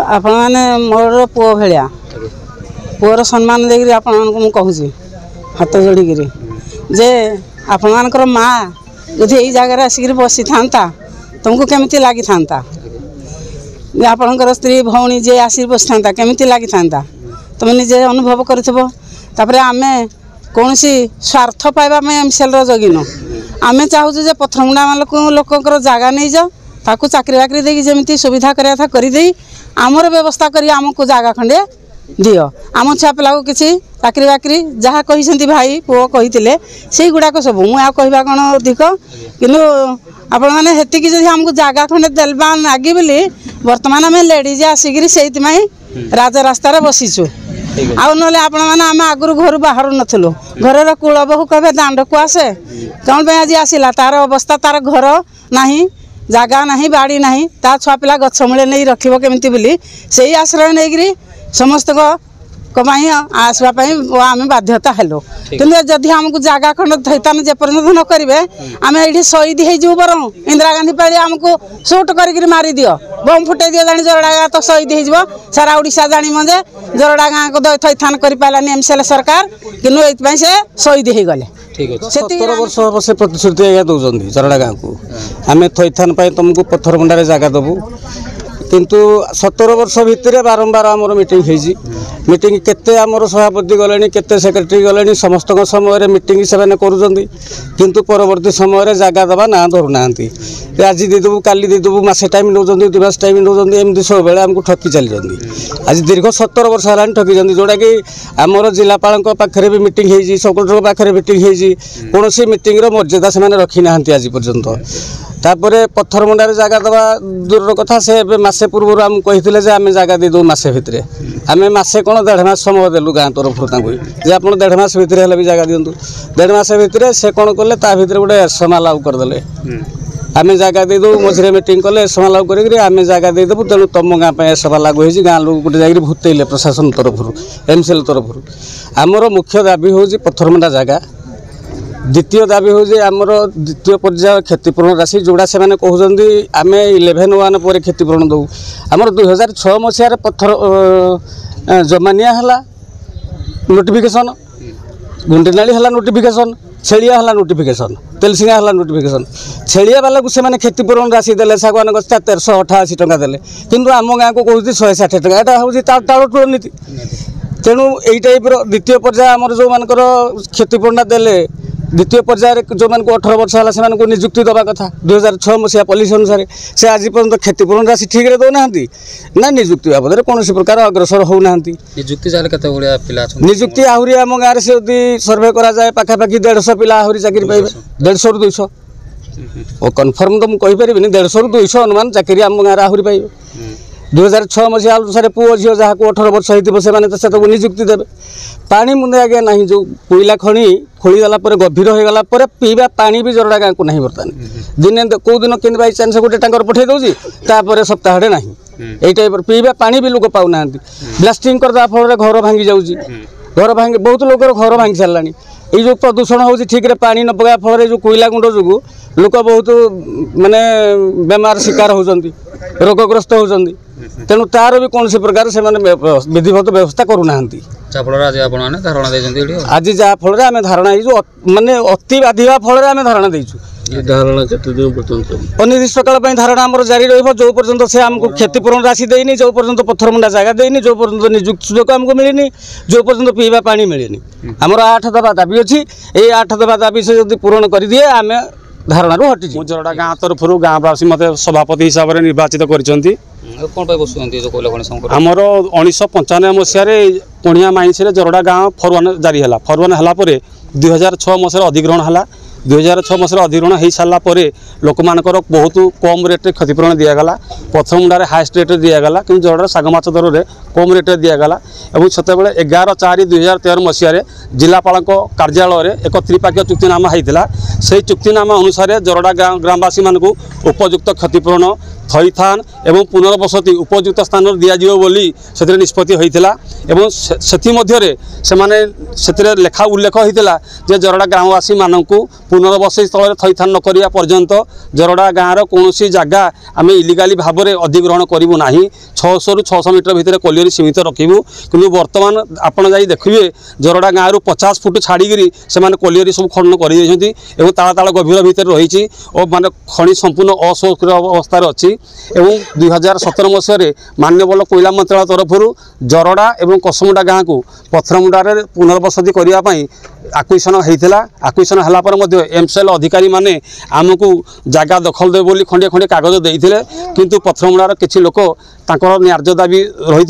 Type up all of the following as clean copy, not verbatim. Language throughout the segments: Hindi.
आपण मैंने मोर पुओ भाया पुअर सम्मान देकर आपण कहूँ हाथ जोड़ी जे आपण मानकर माँ जदि यही जगार आसिक बसी था तुमको केमिति लगी था आपणकर स्त्री भौणी जे आसिक बसी था केमिति लगी था तुम निजे अनुभव कर आम कौन स्वार्थ पाइबा एमसीएल जगिन आम चाहूँ जे पथरमुंडा लोकर जगह नहीं जाओ ताकू चाकरी बाकरी देकी जमी सुविधा कराया करदे आमर व्यवस्था करी आमको जगह खंडे दियो आम छुआ पिला को किसी चाकरी बाकरी जहाँ कही भाई पुओ कही से गुड़ाक सब मुझे कहवा कौन अधिक किंतु आपण मैंने हेतिकी जब आमको जगह खंडे देवा नागी बोली बर्तमान आम लेडीज आसिक से राज रास्तार बसीचु आउ ना आपण मैंने आम आगु घर बाहर नथुलु घर कूल बहु कहे दांड को आसे कौन आज आसला तार अवस्था तार घर नहीं जगह नहीं बाड़ी नहीं ता छुआ पिला गछ मूले नहीं रखिबो केमिति बोली से आश्रय नहीं समस्त आसवाई आम बाध्यता हेलु कि जदि आमको जगह खंड थैतान जेपर्यंत न करेंगे आम ये शहीद हो बर इंदिरा गांधी पाली आमको सुट कर मारी दियो बम फुटे दियो जानी जरडा गाँ तो शहीद हो सारा ओडिशा जानी जे जरडा गाँ को थैथान कर पारानी एमसीएल सरकार कि से शहीद हो गले 17 वर्ष हम से प्रतिश्रुति आज्ञा दौरान जरडा गाँव को आम थैथान तुमको पत्थरमुंडा जगह देवु किंतु 17 वर्ष भितर बारंबार आमर मीटिंग केते आमर सभापति गले केते सेक्रेटरी गले समस्त समय मीटिंग से किंतु परवर्ती समय जगह देवा ना धरू ना आज देदेबू काली देदेबू मसे टाइम नौ 2 मास टाइम नौ एमती सब आमको ठकी चली आज दीर्घ 17 वर्ष है ठकी जोटा कि आमर जिलापाल पाखे भी मीटिंग हो सेक्रेटरी पाखे मीटिंग हो कौन मीटिंग मर्यादा से रखी ना आज पर्यंत तापर पत्थरमुंडा जगह देवा दूर कथा से मसे पूर्व आम कही आम जगह देदेव मसे भितर आम मसे कौन 1.5 मास समय देलु गाँ तरफ जे आप 1.5 मास भितर भी जगह दिंतु 1.5 मास भितर से कौन कले गोटे एसमा लागू करदे आम जगह देदेव मझे मीटिंग कले एसमा लागू करें जगह देदेबू तेणु तुम गाँव एसमा लागू हो गाँ लोग गोटे जाकर भूतैले प्रशासन तरफ एमसीएल तरफ आमर मुख्य दाबी हूँ पत्थरमुंडा जगह द्वितीय दाबी हूँ आमर द्वितीय पर्याय क्षतिपूरण राशि जोड़ा से कहते आम 11/1 पर क्षतिपूरण दऊ आमर 2006 मसीह पत्थर जमानिया है नोटिफिकेशन गुंडेनाली है नोटिफिकेशन छेड़िया है नोटिफिकेशन तेलसिंगा है नोटिफिकेशन छेड़िया वाला को से क्षतिपूरण राशि देले सागवान गछ 1388 टका देले किंतु आम गाँ को कहते 160 टका यहाँ हूँ टाड़ नीति तेणु यही टाइप द्वितीय पर्याय आमर जो मानकर क्षतिपूरण देले द्वितीय पर्यायर जो मान 18 वर्ष है से निजुक्ति दवा कथा 2006 मसीहा पॉलिसी अनुसार से आज पर्यंत क्षतिपूरण राशि ठीक रे दौना ना निजुक्ति बाबद कौन प्रकार अग्रसर होना निजुक्ति आहरी आम गाँव से यदि सर्वे कराए पाखापाखि 150 पिला आहरी चाकरी पाइबे 150 ରୁ 200 और कन्फर्म तो मुझे कहीपरि 150 ରୁ 200 अनुमान चाकरी आम गाँव आहरी पाइबे 2006 मसीहा अनुसार पुओ झील जहाँ को 18 वर्ष होता निजुक्ति देवे पानी मुंदे आगे ना जो कोईला खଣି खोलीदेला गभीर हो गला पीवा पानी भी जरडा गाँव को नहीं बर्तमान दिने कौ दिन कि बाई चान्स गोटे टांकर पठे दूसरी तापर सप्ताहे ना यही टाइप पीवा पानी भी लोग पाऊना ब्लास्टिंग करदे फल घर भांगी जाऊँगी घर भांगी बहुत लोग घर भांगी सारा ये जो प्रदूषण हो ठीक पानी न पका फल जो कोईला गुंड जो लोक बहुत माने बेमार शिकार होती रोगग्रस्त होती तेणु तार भी कौन प्रकार से विधिवत व्यवस्था करूना आज जहाँ फल आम धारणा माने अति बाधिवा फल आम धारणा देचु अनिर्दिष्ट काल धारणा आम जारी जो पर्यंत से आमको क्षतिपूरण राशि देनी जो पर्यंत पत्थरमुंडा जगह देनी जो पर्यंत निजुक्ति सुजोग आमको मिलनी जो पर्यंत पीवा पानी मिलनी आमर 8 दफा दाबी अच्छी ये 8 दफा दाबी से जब पूरण कर दिए आम धारणा हटी जरडा गाँ तरफ गाँववासी मत सभापति हिसाब से निर्वाचित कर आमर 1995 मसीह कोणिया माइंस जरडा गाँव फरवान जारी है फरवान है 2006 मसीह अधिग्रहण है 2006 मसीह अधिग्रहण हो सारापर लोक मानकर बहुत कम रेट क्षतिपूरण दिगला पथरमुंडा हाएस्ट रेट दिगला कि जरडा सागमाछ दर में कम रेट दिगला और से 11/4/2013 मसीह जिलापाल कार्यालय एक त्रिपाक्षीय चुक्तिनामा होता से चुक्तिनामा अनुसार जरडा ग्रामवासी मानक उपयुक्त क्षतिपूरण थईथान एवं पुनर्वसति उपयुक्त स्थान दिज्व बोली से निष्पत्ति होता एवं से लेखा उल्लेख होता जे जरड़ा ग्रामवासी मानक पुनर्वसति स्थल थईथान न करिया पर्यंत जरड़ा गाँव कौन जगह आम इलिगाली भाव में अधिग्रहण करूँ ना 600 ରୁ 600 मीटर भितर कोलियरी सीमित रखू कि बर्तमान आपड़ जा देखिए जरड़ा गाँव रु 50 फुट छाड़ी से कोलियरी सब खनन कर ताल ताल गभीर भितर रही और माने खनि संपूर्ण असुरक्षित अवस्था अच्छी एवं 2017 मसीह मान्यबल कोयला मंत्रालय तरफ जरड़ा और कसमुंडा गाँव को पथरमुंडारे पुनर्वसति करने आक्विशन होता आक्विशन है एमसेल अधिकारी माने आमको जगह दखल दे बोली खंडे खंडे कागज देते किंतु पथरमुंडार किसी लोक तांकर न्याय्य दाबी रही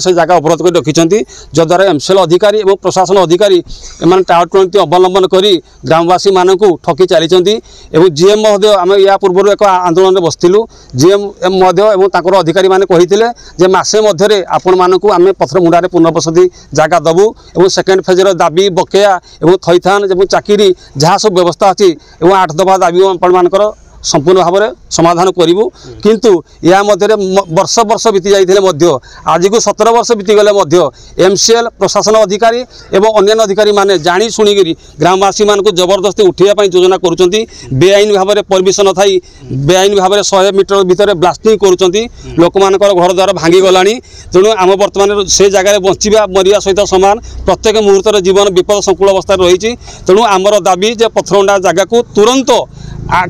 से जगह अवरोध कर रखिंट जद्वारा एमसेल अधिकारी और प्रशासन अधिकारी एम टाटनीति अवलंबन कर ग्रामवासी मानक ठकी चली जीएम महोदय आम या पूर्व एक आंदोलन में बसलु जीएम महोदय और अधिकारी मैंने कही मसे मध्य आपण मानक आम पथरमुंडारे पुनर्वसति जगह दबू और सेकेंड फेजर दाबी बकेया और थईथान और चाकरी जहाँ सब व्यवस्था अच्छी 8 दफा दाबी आपण संपूर्ण भाव में समाधान करूँ किंतु या मध्य वर्ष वर्ष बीती जाते आज को 17 वर्ष बीतीगले एमसीएल प्रशासन अधिकारी एवं अन्य अधिकारी माने जानी शुणिकी ग्रामवासी मान जबरदस्ती उठाइवाई योजना करुँच बेआईन भाव में परमिशन थी बेआईन भाव में 100 मीटर भितर ब्लास्टिंग करुँच लोक मान घर द्वार भांगी गला तेणु आम बर्तमान से जगह बचा मरिया सहित सामान प्रत्येक मुहूर्त जीवन विपद संकुल अवस्था रही तेणु आमर दाबी जे पथरमुंडा जगह को तुरंत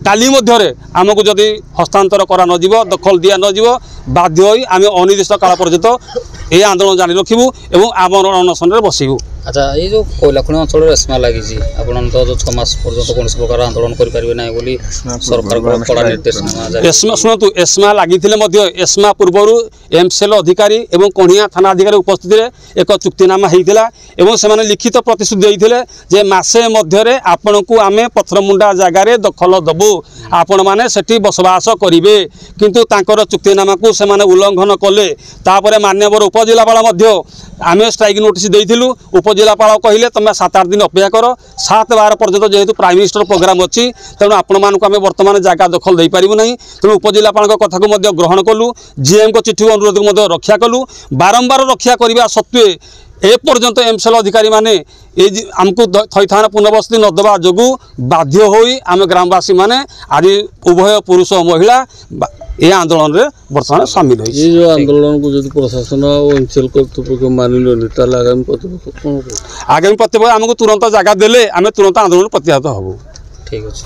काली मध्य आमको जदि हस्तांतर करा न जीव दखल दिया न जीव बाध्य होई आम अनिर्दिष्ट काल पर्यंत ये आंदोलन जारी रखिबू एवं आमरण अनशन में बसिबू। अच्छा ये जो कोयला खनि अंचल एस्मा लगी आपन तो जो 6 मास पर्यंत कौन प्रकार आंदोलन करि परिबे नै बोली सरकार को कड़ा निर्देश एस्मा सुनतु एस्मा लागिथिले मध्य एस्मा पूर्वरु एमसेल अधिकारी एवं कोणिया थाना अधिकारी उपस्थित रे एक चुक्तिनामा हेइथिला एवं से माने लिखित प्रतिश्रुति देइथिले जे मासे मध्य रे आपन को आमे पथरमुंडा जगह रे दखल दबु आपण माने सेठी बसवास करिवे किंतु तांकर चुक्तिनामा को से माने उल्लंघन कले तापरे मान्यवर उपजिलापाल मध्य आमे स्ट्राइक नोटिस देइथिलु उपजिलापाल कहिले तमे 7-8 दिन अपेक्षा कर 7-12 पर्यंत जेहेतु प्राइम मिनिस्टर प्रोग्राम अच्छी तेणु आपण मानक आमे वर्तमान जगह दखल दे पारिबु नहीं तेणु उपजिलापाल कथा को मध्य ग्रहण कलु जीएम को चिठी अनुरोध को मध्य रक्षा कलु बारंबार रक्षा करने सत्वे ए पर्यंत एमसेल अधिकारी माने आमको थईथान पुनर्वसति नदबा जोगु बाध्य होई आम ग्रामवासी माने आज उभय पुरुष और महिला ये आंदोलन रे वर्तमान शामिल होई ये जो आंदोलन को जदि प्रशासन और अंचल कर्तृपक्ष मानिलोनी ताले आगामी प्रतिपक्ष आमको तुरंत जगह देले आम तुरंत आंदोलन प्रत्याहत हबो। ठीक अछि।